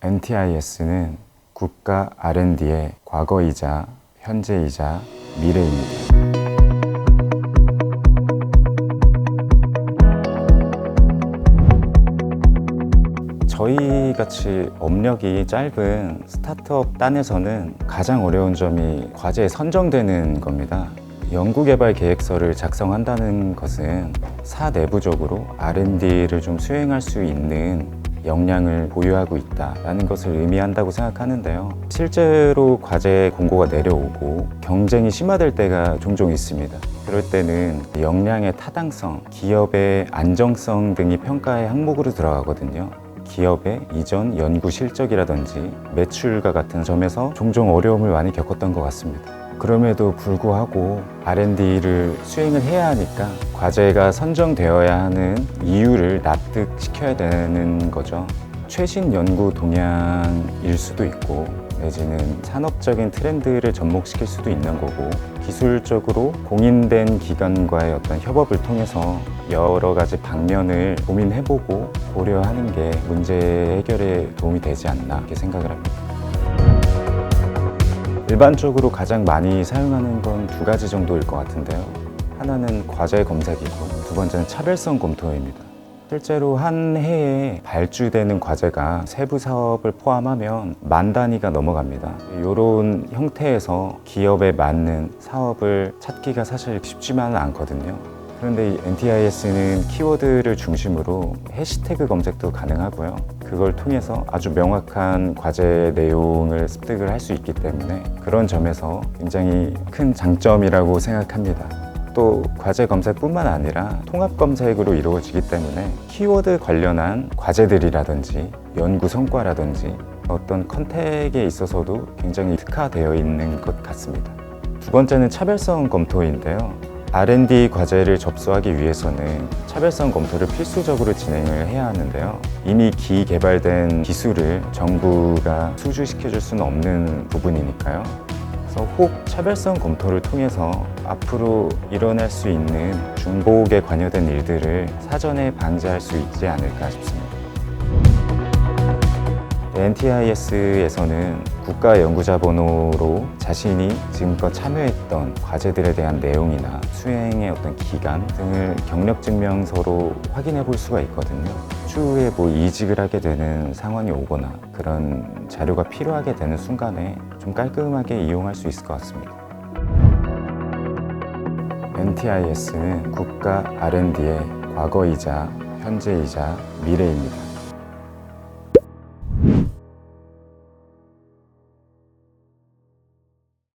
NTIS는 국가 R&D의 과거이자 현재이자 미래입니다. 저희같이 업력이 짧은 스타트업 단에서는 가장 어려운 점이 과제에 선정되는 겁니다. 연구개발 계획서를 작성한다는 것은 사내부적으로 R&D를 좀 수행할 수 있는 역량을 보유하고 있다는 것을 의미한다고 생각하는데요. 실제로 과제 공고가 내려오고 경쟁이 심화될 때가 종종 있습니다. 그럴 때는 역량의 타당성, 기업의 안정성 등이 평가의 항목으로 들어가거든요. 기업의 이전 연구 실적이라든지 매출과 같은 점에서 종종 어려움을 많이 겪었던 것 같습니다. 그럼에도 불구하고 R&D를 수행을 해야 하니까 과제가 선정되어야 하는 이유를 납득시켜야 되는 거죠. 최신 연구 동향일 수도 있고 내지는 산업적인 트렌드를 접목시킬 수도 있는 거고 기술적으로 공인된 기관과의 어떤 협업을 통해서 여러 가지 방면을 고민해보고 고려하는 게 문제 해결에 도움이 되지 않나 이렇게 생각을 합니다. 일반적으로 가장 많이 사용하는 건 두 가지 정도일 것 같은데요. 하나는 과제 검색이고 두 번째는 차별성 검토입니다. 실제로 한 해에 발주되는 과제가 세부 사업을 포함하면 10,000단위가 넘어갑니다. 이런 형태에서 기업에 맞는 사업을 찾기가 사실 쉽지만은 않거든요. 그런데 이 NTIS는 키워드를 중심으로 해시태그 검색도 가능하고요. 그걸 통해서 아주 명확한 과제 내용을 습득을 할 수 있기 때문에 그런 점에서 굉장히 큰 장점이라고 생각합니다. 또 과제 검색뿐만 아니라 통합 검색으로 이루어지기 때문에 키워드 관련한 과제들이라든지 연구 성과라든지 어떤 컨택에 있어서도 굉장히 특화되어 있는 것 같습니다. 두 번째는 차별성 검토인데요. R&D 과제를 접수하기 위해서는 차별성 검토를 필수적으로 진행을 해야 하는데요. 이미 기개발된 기술을 정부가 수주시켜 줄 수는 없는 부분이니까요. 그래서 혹 차별성 검토를 통해서 앞으로 일어날 수 있는 중복에 관여된 일들을 사전에 방지할 수 있지 않을까 싶습니다. NTIS에서는 국가연구자번호로 자신이 지금껏 참여했던 과제들에 대한 내용이나 수행의 어떤 기간 등을 경력증명서로 확인해 볼 수가 있거든요. 추후에 이직을 하게 되는 상황이 오거나 그런 자료가 필요하게 되는 순간에 좀 깔끔하게 이용할 수 있을 것 같습니다. NTIS는 국가 R&D의 과거이자 현재이자 미래입니다.